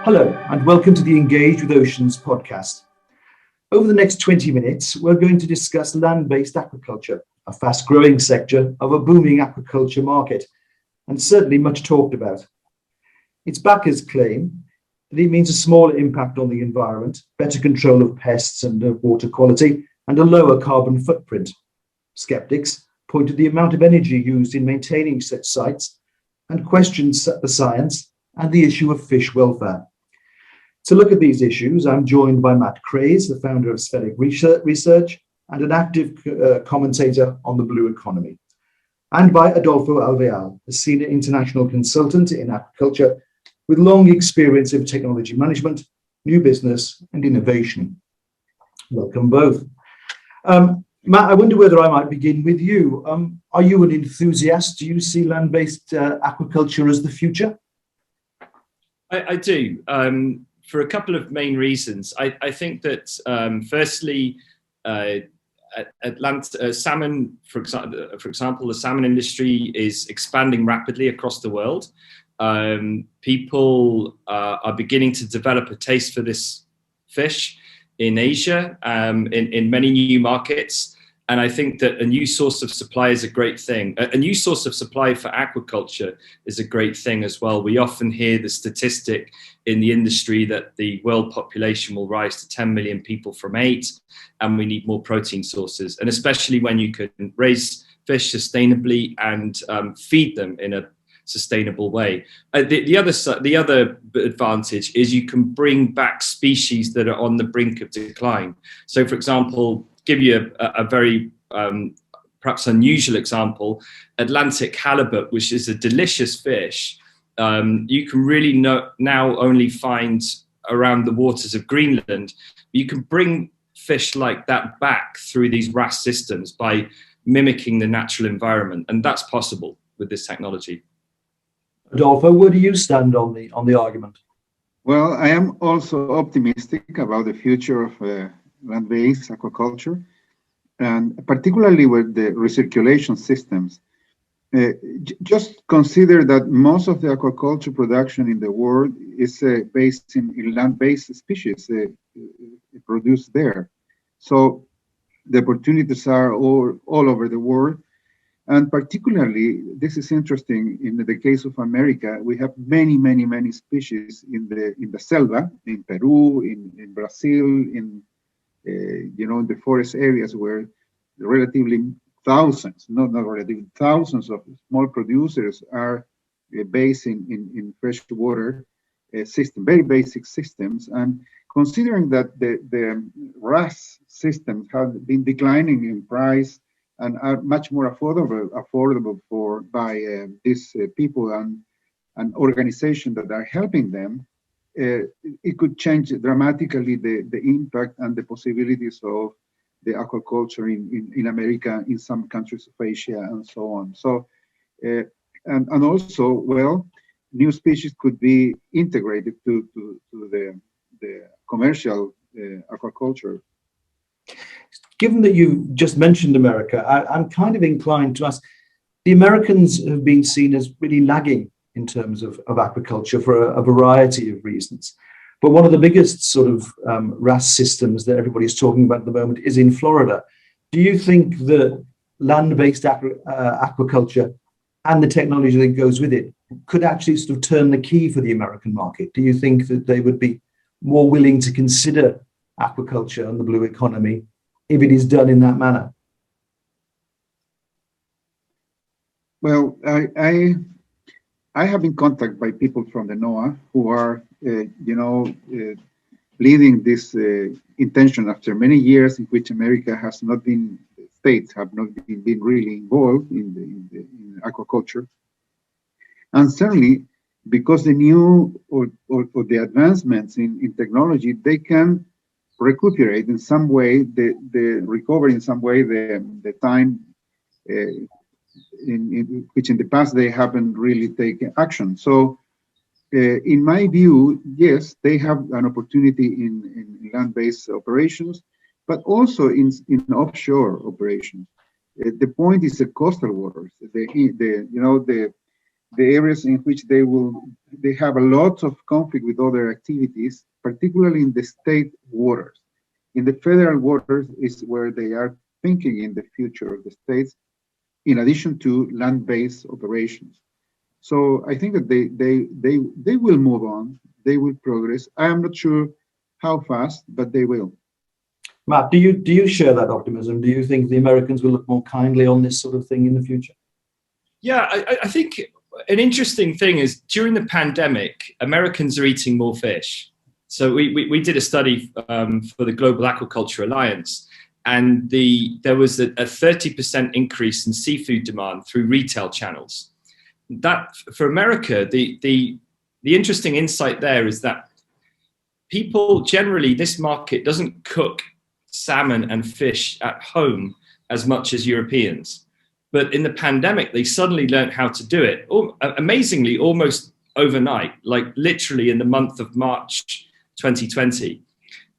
Hello, and welcome to the Engage with Oceans podcast. Over the next 20 minutes, we're going to discuss land-based aquaculture, a fast-growing sector of a booming aquaculture market, and certainly much talked about. Its backers claim that it means a smaller impact on the environment, better control of pests and of water quality, and a lower carbon footprint. Skeptics point to the amount of energy used in maintaining such sites and question the science and the issue of fish welfare. To look at these issues, I'm joined by Matt Craze, the founder of Spheric Research and an active commentator on the blue economy, and by Adolfo Alvear, a senior international consultant in aquaculture with long experience of technology management, new business, and innovation. Welcome both. Matt, I wonder whether I might begin with you. Are you an enthusiast? Do you see land-based aquaculture as the future? I do. For a couple of main reasons. I think that firstly, salmon, for example, the salmon industry is expanding rapidly across the world. People are beginning to develop a taste for this fish in Asia, in many new markets. And I think that a new source of supply is a great thing. A new source of supply for aquaculture is a great thing as well. We often hear the statistic in the industry that the world population will rise to 10 million people from 8, and we need more protein sources. And especially when you can raise fish sustainably and feed them in a sustainable way. The other advantage is you can bring back species that are on the brink of decline. So, for example, give you a very perhaps unusual example, Atlantic halibut, which is a delicious fish. You can really now only find around the waters of Greenland. You can bring fish like that back through these RAS systems by mimicking the natural environment, and that's possible with this technology. Adolfo, where do you stand on the argument? Well, I am also optimistic about the future of land-based aquaculture, and particularly with the recirculation systems. Just consider that most of the aquaculture production in the world is based in land-based species produced there. So the opportunities are all over the world. And particularly, this is interesting in the case of America, we have many species in the selva, in Peru, in Brazil, in the forest areas where relatively thousands of small producers are based in freshwater system, very basic systems. And considering that the RAS systems have been declining in price and are much more affordable by these people and organizations that are helping them, it could change dramatically the impact and the possibilities of the aquaculture in America, in some countries of Asia, and so on. So, and also, well, new species could be integrated to the commercial aquaculture. Given that you just mentioned America, I'm kind of inclined to ask, the Americans have been seen as really lagging in terms of aquaculture for a variety of reasons. But one of the biggest sort of RAS systems that everybody's talking about at the moment is in Florida. Do you think that land-based aquaculture and the technology that goes with it could actually sort of turn the key for the American market? Do you think that they would be more willing to consider aquaculture and the blue economy if it is done in that manner? Well, I have been contacted by people from the NOAA who are, leading this intention after many years in which America has not been, states have not been really involved in aquaculture. And certainly, because the new or the advancements in technology, they can recuperate in some way, recover in some way the time in which in the past they haven't really taken action. So in my view, yes, they have an opportunity in land-based operations, but also in offshore operations. The point is the coastal waters. The the areas in which they have a lot of conflict with other activities, particularly in the state waters. In the federal waters is where they are thinking in the future of the states, in addition to land-based operations. So I think that they will move on, they will progress. I am not sure how fast, but they will. Matt, do you share that optimism? Do you think the Americans will look more kindly on this sort of thing in the future? Yeah, I think an interesting thing is during the pandemic, Americans are eating more fish. So we did a study for the Global Aquaculture Alliance, and there was a 30% increase in seafood demand through retail channels. That for America, the interesting insight there is that people generally, this market doesn't cook salmon and fish at home as much as Europeans. But in the pandemic, they suddenly learned how to do it, amazingly, almost overnight, like literally in the month of March 2020.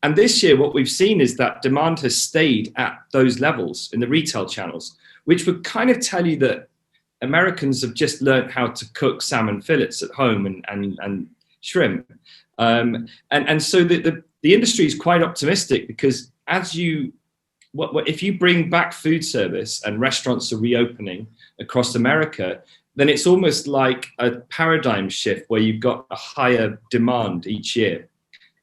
And this year, what we've seen is that demand has stayed at those levels in the retail channels, which would kind of tell you that Americans have just learned how to cook salmon fillets at home and shrimp. And so the industry is quite optimistic, because if you bring back food service and restaurants are reopening across America, then it's almost like a paradigm shift where you've got a higher demand each year.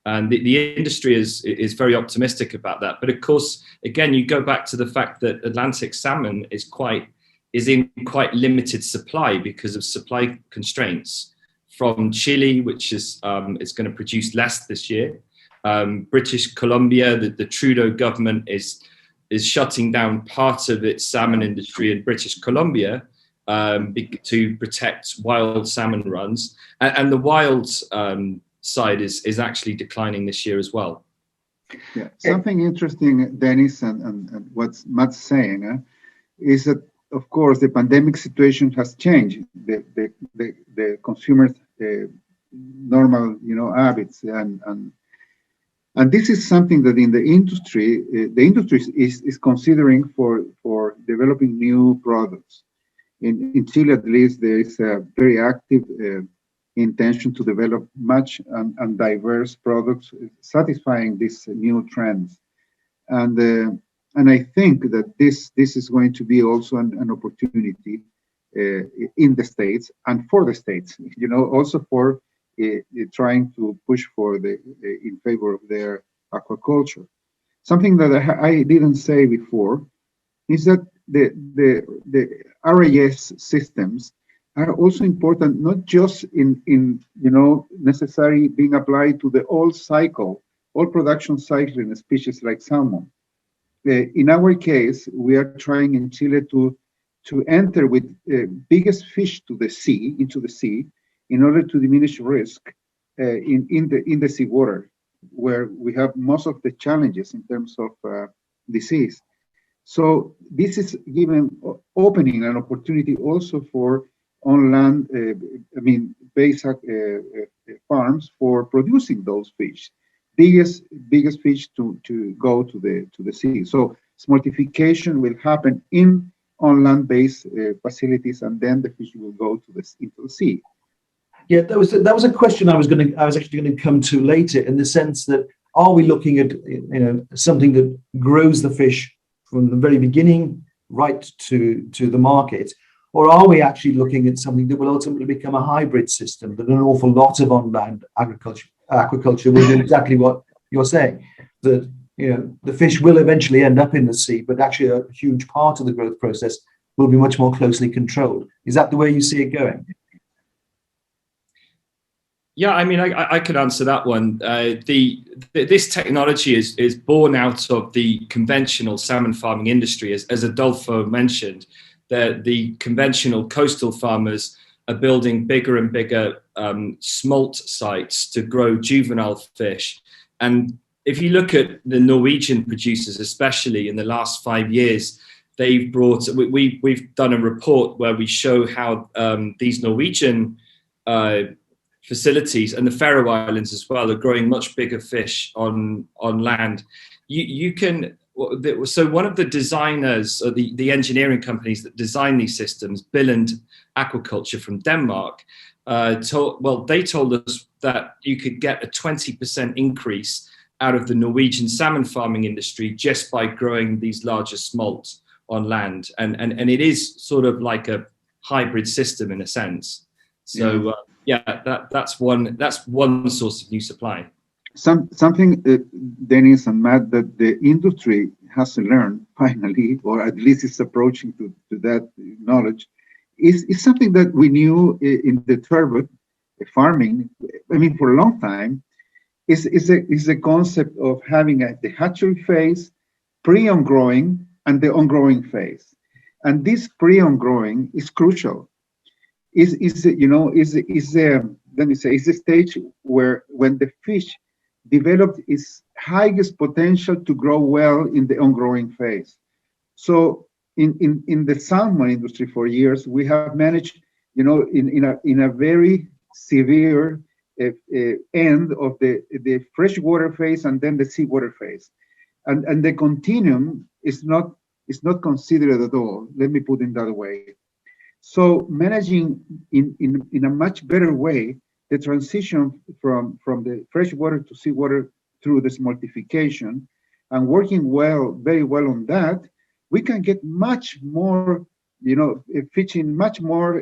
And the industry is very optimistic about that. But of course, again, you go back to the fact that Atlantic salmon is in quite limited supply because of supply constraints from Chile, which is going to produce less this year. British Columbia, the Trudeau government is shutting down part of its salmon industry in British Columbia to protect wild salmon runs, and the wild side is actually declining this year as well. Yeah, something interesting, Dennis, and what Matt's saying is that, of course, the pandemic situation has changed the consumers' normal, habits, and this is something that in the industry is considering for developing new products. In Chile, at least, there is a very active intention to develop much and diverse products satisfying these new trends. And I think that this is going to be also an opportunity in the States and for the States, also for trying to push for in favor of their aquaculture. Something that I didn't say before is that the RAS systems are also important, not just in necessarily being applied to the all production cycle in a species like salmon. In our case, we are trying in Chile to enter with biggest fish into the sea, in order to diminish risk in the seawater, where we have most of the challenges in terms of disease. So this is opening an opportunity also for on land, base farms for producing those fish, biggest fish to go to the sea. So smoltification will happen on land-based facilities, and then the fish will go into the sea. Yeah, that was a question I was actually going to come to later, in the sense that, are we looking at something that grows the fish from the very beginning right to the market, or are we actually looking at something that will ultimately become a hybrid system, that an awful lot of on-land aquaculture will do exactly what you're saying, that the fish will eventually end up in the sea, but actually a huge part of the growth process will be much more closely controlled. Is that the way you see it going? Yeah, I could answer that one. This technology is born out of the conventional salmon farming industry. As Adolfo mentioned, the conventional coastal farmers are building bigger and bigger smolt sites to grow juvenile fish. And if you look at the Norwegian producers, especially in the last 5 years, we've done a report where we show how these Norwegian facilities, and the Faroe Islands as well, are growing much bigger fish on land. So one of the designers, or the engineering companies that design these systems, Billund Aquaculture from Denmark, they told us that you could get a 20% increase out of the Norwegian salmon farming industry just by growing these larger smolt on land. And it is sort of like a hybrid system in a sense. So that's one source of new supply. Something, Dennis and Matt, that the industry has learned finally, or at least is approaching to that knowledge, is something that we knew in the turbot farming. I mean, for a long time, is the concept of having the hatchery phase, pre-on growing, and the on-growing phase. And this pre-on growing is crucial. Is the stage where when the fish developed its highest potential to grow well in the on-growing phase. So in the salmon industry for years, we have managed, in a very severe end of the freshwater phase and then the seawater phase, and the continuum is not considered at all. Let me put it that way. So managing in a much better way the transition from the freshwater to seawater through the smoltification, and working very well on that, we can get much more, fishing much more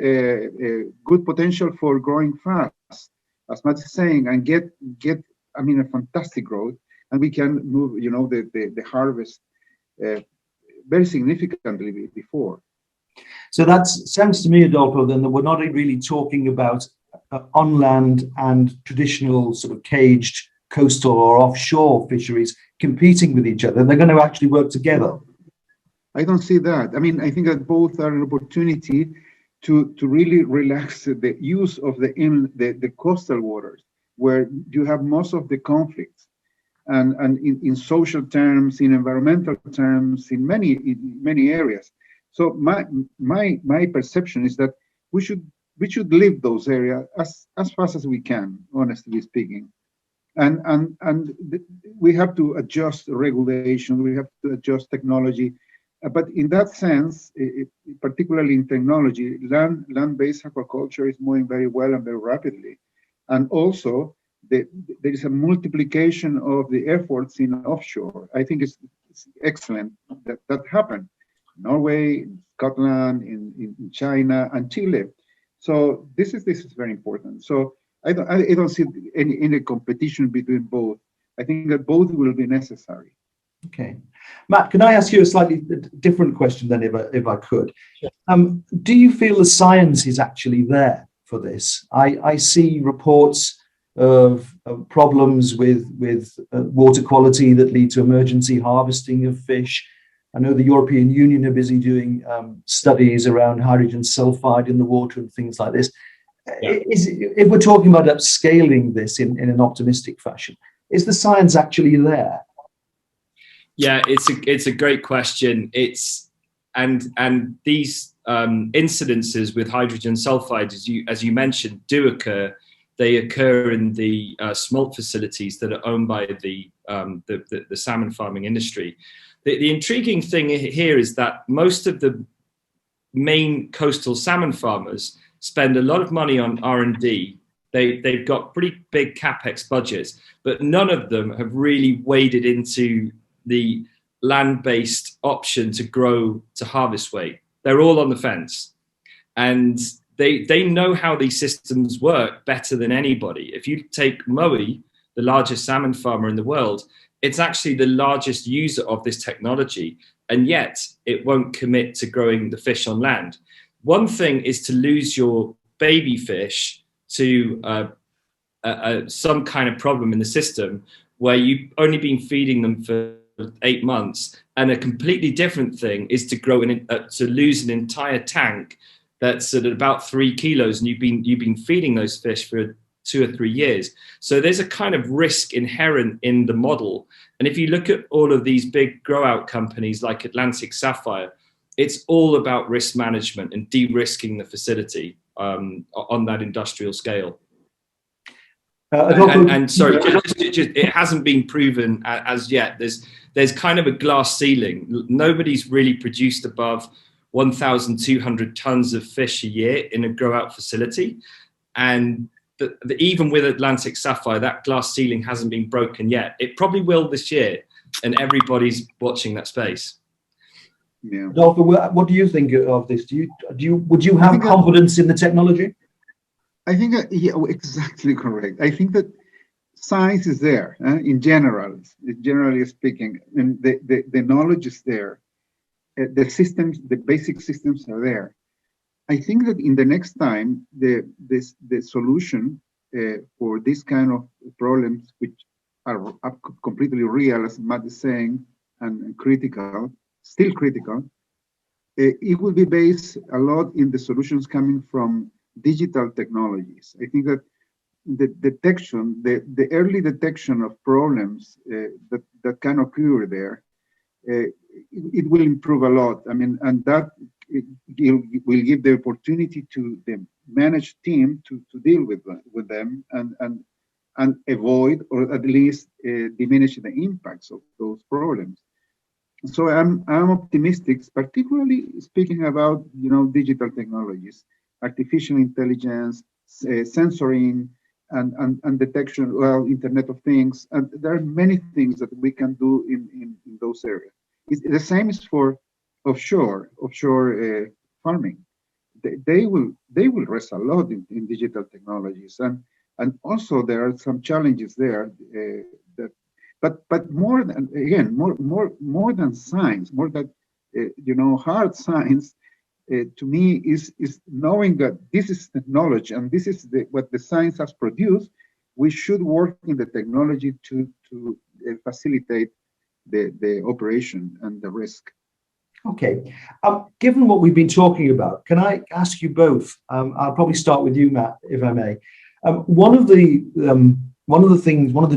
good potential for growing fast, as Matt is saying, and get a fantastic growth, and we can move, the harvest very significantly before. So that sounds to me, Adolfo, then that we're not really talking about on land and traditional sort of caged coastal or offshore fisheries competing with each other. They're going to actually work together. I don't see that. I mean, I think that both are an opportunity to really relax the use of the coastal waters, where you have most of the conflicts, and in social terms, in environmental terms, in many areas. So my perception is that we should leave those areas as fast as we can, honestly speaking, and we have to adjust regulation, we have to adjust technology, but in that sense, particularly in technology, land-based aquaculture is moving very well and very rapidly, and also there is a multiplication of the efforts in offshore. I think it's excellent that happened. Norway, Scotland, in China, and Chile. So this is very important. So I don't see any competition between both. I think that both will be necessary. Okay, Matt, can I ask you a slightly different question then, if I could? Sure. Do you feel the science is actually there for this? I see reports of problems with water quality that lead to emergency harvesting of fish. I know the European Union are busy doing studies around hydrogen sulfide in the water and things like this. Yeah. If we're talking about upscaling this in an optimistic fashion, is the science actually there? Yeah, it's a great question. And these incidences with hydrogen sulfide, as you mentioned, do occur. They occur in the smolt facilities that are owned by the salmon farming industry. The intriguing thing here is that most of the main coastal salmon farmers spend a lot of money on R&D. They've got pretty big capex budgets, but none of them have really waded into the land-based option to grow to harvest weight. They're all on the fence, and they know how these systems work better than anybody. If you take Moe, the largest salmon farmer in the world, it's actually the largest user of this technology, and yet it won't commit to growing the fish on land. One thing is to lose your baby fish to some kind of problem in the system where you've only been feeding them for 8 months, and a completely different thing is to grow to lose an entire tank that's at about 3 kilos, and you've been feeding those fish for 2 or 3 years. So there's a kind of risk inherent in the model. And if you look at all of these big grow out companies like Atlantic Sapphire, it's all about risk management and de-risking the facility on that industrial scale. And sorry, it hasn't been proven as yet. There's kind of a glass ceiling. Nobody's really produced above 1,200 tons of fish a year in a grow out facility. And even with Atlantic Sapphire, that glass ceiling hasn't been broken yet. It probably will this year, and everybody's watching that space. Yeah. Adolfo, what do you think of this? Would you have confidence in the technology? I think yeah, exactly correct. I think that science is there in general, generally speaking, and the knowledge is there. The systems, the basic systems are there. I think that in the next time, the solution for this kind of problems, which are completely real, as Matt is saying, and critical, still critical, it will be based a lot in the solutions coming from digital technologies. I think that the detection, the early detection of problems that can occur there, it will improve a lot. I mean, and that it will give the opportunity to the managed team to deal with them and avoid, or at least diminish the impacts of those problems. So I'm optimistic, particularly speaking about digital technologies, artificial intelligence, sensoring, and detection, Internet of Things, and there are many things that we can do in those areas. The same is for offshore farming. They will rest a lot in digital technologies, and also there are some challenges there but more than science, more than hard science. To me, is knowing that this is technology and this is what the science has produced. We should work in the technology to facilitate the operation and the risk. Okay. Given what we've been talking about, can I ask you both? I'll probably start with you, Matt, if I may. One of the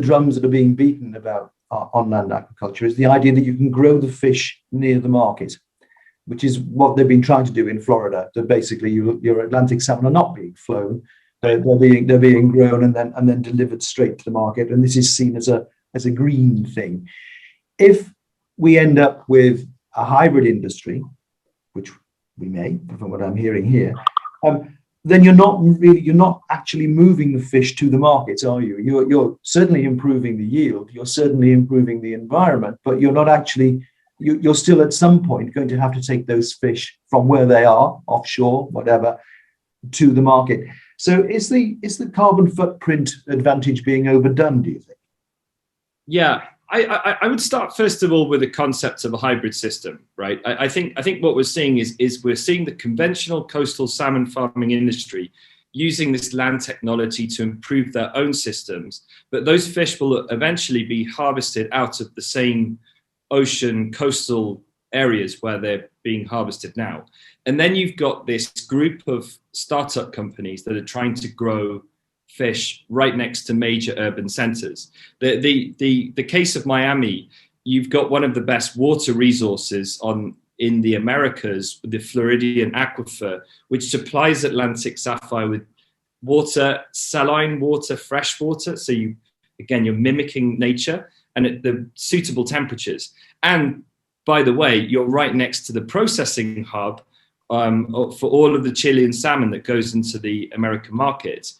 drums that are being beaten about on land aquaculture is the idea that you can grow the fish near the market, which is what they've been trying to do in Florida. So basically, your Atlantic salmon are not being flown; they're being grown and then delivered straight to the market. And this is seen as a green thing. If we end up with a hybrid industry, which we may, from what I'm hearing here, then you're not actually moving the fish to the markets, are you? You're certainly improving the yield, you're certainly improving the environment, but you're not actually. You're still at some point going to have to take those fish from where they are, offshore, whatever, to the market. So is the carbon footprint advantage being overdone, do you think? Yeah, I would start first of all with the concept of a hybrid system, right? I think what we're seeing is we're seeing the conventional coastal salmon farming industry using this land technology to improve their own systems, but those fish will eventually be harvested out of the same ocean coastal areas where they're being harvested now. And then you've got this group of startup companies that are trying to grow fish right next to major urban centers. The case of Miami, you've got one of the best water resources in the Americas, the Floridian aquifer, which supplies Atlantic Sapphire with water, saline water, fresh water. So you're mimicking nature and at the suitable temperatures. And by the way, you're right next to the processing hub for all of the Chilean salmon that goes into the American market.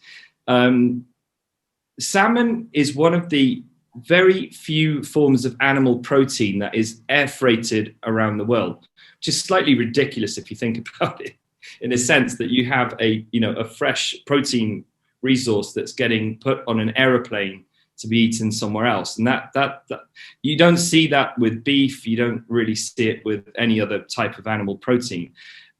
Salmon is one of the very few forms of animal protein that is air freighted around the world, which is slightly ridiculous if you think about it, in a sense that you have a fresh protein resource that's getting put on an aeroplane to be eaten somewhere else. And that you don't see that with beef. You don't really see it with any other type of animal protein.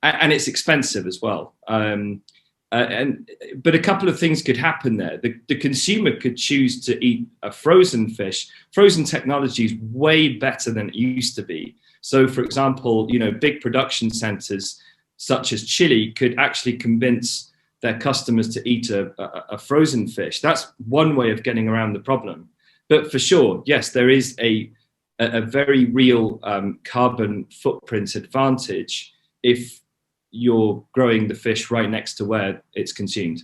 And it's expensive as well. But a couple of things could happen there. The consumer could choose to eat a frozen fish. Frozen technology is way better than it used to be. So, for example, big production centers such as Chile could actually convince their customers to eat a frozen fish. That's one way of getting around the problem. But for sure, yes, there is a very real carbon footprint advantage if you're growing the fish right next to where it's consumed.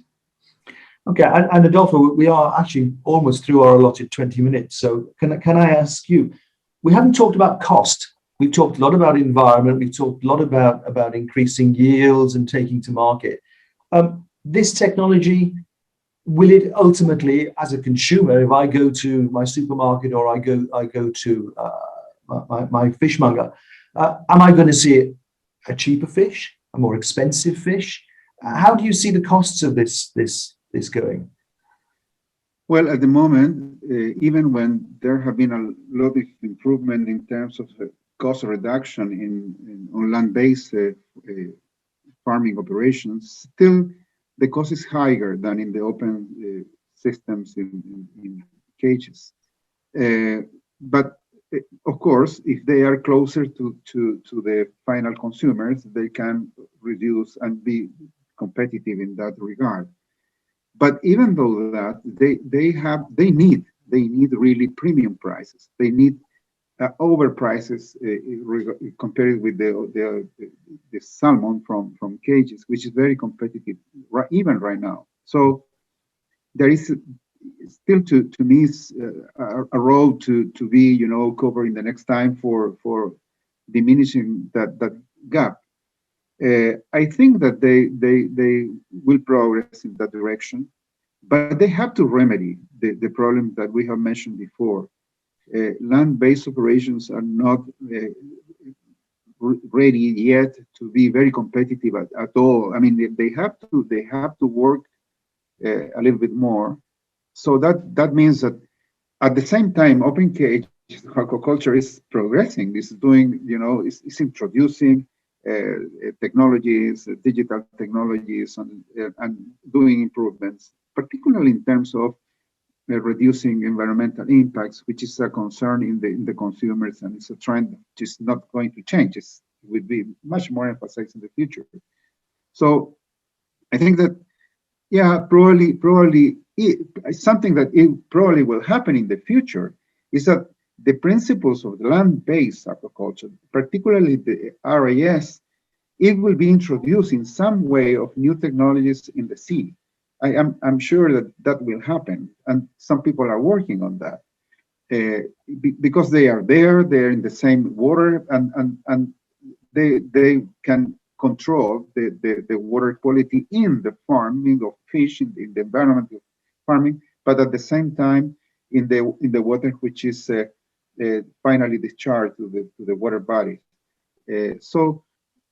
Okay, and Adolfo, we are actually almost through our allotted 20 minutes. So can I ask you, we haven't talked about cost. we've talked a lot about environment. We've talked a lot about increasing yields and taking to market. This technology, will it ultimately, as a consumer, if I go to my supermarket or I go to my fishmonger, am I going to see a cheaper fish, a more expensive fish? How do you see the costs of this going? Well, at the moment, even when there have been a lot of improvement in terms of cost reduction on land-based farming operations, still the cost is higher than in the open systems in cages. But of course, if they are closer to the final consumers, they can reduce and be competitive in that regard. But even though that, they need really premium prices. They need over prices compared with the salmon from cages, which is very competitive even right now. So there is still to me a role to be covering the next time for diminishing that gap. I think that they will progress in that direction, but they have to remedy the problem that we have mentioned before. Land-based operations are not ready yet to be very competitive at all. I mean, they have to work a little bit more. So that means that at the same time, open cage aquaculture is progressing. It's doing, it's introducing technologies, digital technologies, and doing improvements, particularly in terms of reducing environmental impacts, which is a concern in the consumers, and it's a trend which is not going to change. It will be much more emphasized in the future. So I think that, yeah, probably something that it probably will happen in the future is that the principles of the land-based aquaculture, particularly the RAS, it will be introduced in some way of new technologies in the sea. I'm sure that will happen, and some people are working on that because they're in the same water, and they can control the water quality in the farming of fish, in the environment of farming, but at the same time in the water which is finally discharged to the water body. So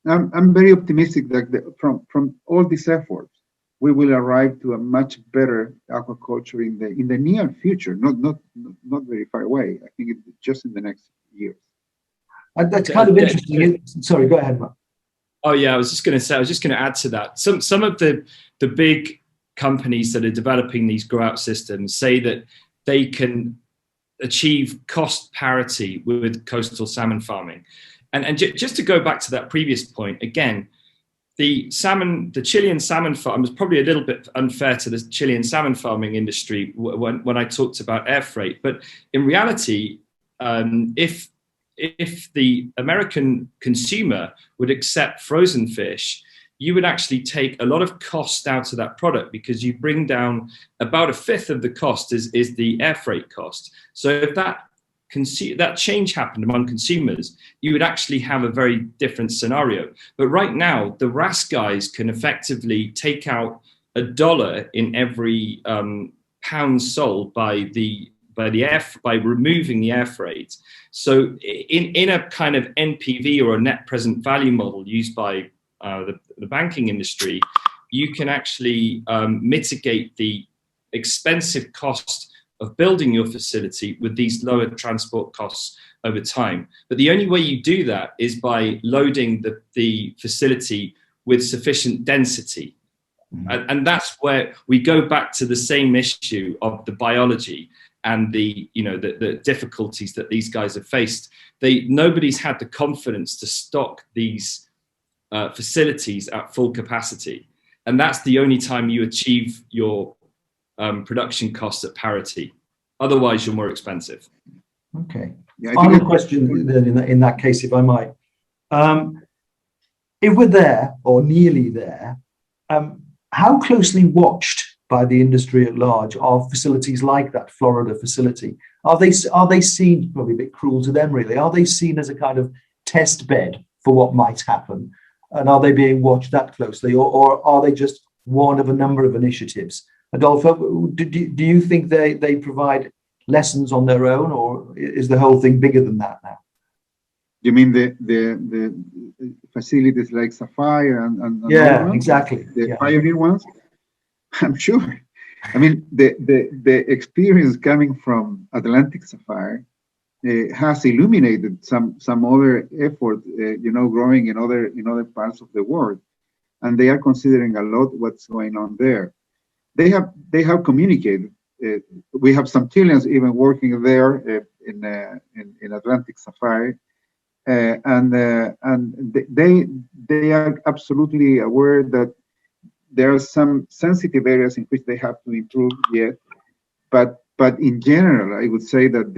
I'm very optimistic that from all these efforts, we will arrive to a much better aquaculture in the near future, not very far away. I think it's just in the next years. That's kind of interesting. Sorry, go ahead, Mark. Oh yeah, I was just going to add to that. Some of the big companies that are developing these grow out systems say that they can achieve cost parity with coastal salmon farming. And just to go back to that previous point again, the Chilean salmon farm is probably a little bit unfair to the Chilean salmon farming industry when I talked about air freight. But in reality, if the American consumer would accept frozen fish, you would actually take a lot of cost out of that product, because you bring down about a fifth of the cost is the air freight cost. So if that change happened among consumers, you would actually have a very different scenario. But right now, the RAS guys can effectively take out $1 in every pound sold by removing the air freight. So in a kind of NPV or a net present value model used by the banking industry, you can actually mitigate the expensive cost of building your facility with these lower transport costs over time. But the only way you do that is by loading the facility with sufficient density. Mm-hmm. And that's where we go back to the same issue of the biology and the difficulties that these guys have faced. Nobody's had the confidence to stock these facilities at full capacity. And that's the only time you achieve your production costs at parity. Otherwise, you're more expensive. Okay. Yeah, final question then in that case, if I might. If we're there or nearly there, how closely watched by the industry at large are facilities like that Florida facility? Are they seen, probably a bit cruel to them really, are they seen as a kind of test bed for what might happen? And are they being watched that closely, or are they just one of a number of initiatives? Adolfo, do you think they provide lessons on their own, or is the whole thing bigger than that now? You mean the facilities like Sapphire and yeah, exactly, the pioneer ones? I'm sure. I mean, the experience coming from Atlantic Sapphire has illuminated some other effort, growing in other parts of the world, and they are considering a lot what's going on there. They have communicated. We have some Chileans even working there in Atlantic Sapphire, and they are absolutely aware that there are some sensitive areas in which they have to improve yet, but in general, I would say that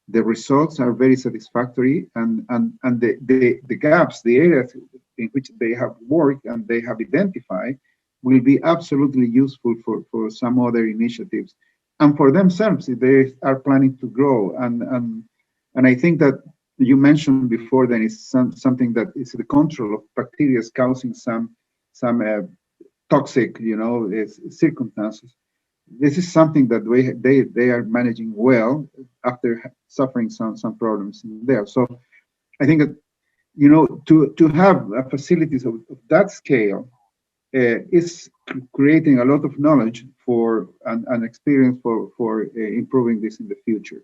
the results are very satisfactory, and the gaps, the areas in which they have worked and they have identified, will be absolutely useful for some other initiatives and for themselves if they are planning to grow. And I think that you mentioned before that it's something that is the control of bacteria causing some toxic, circumstances. This is something that they are managing well after suffering some problems in there. So I think that to have facilities of that scale is creating a lot of knowledge and experience for improving this in the future.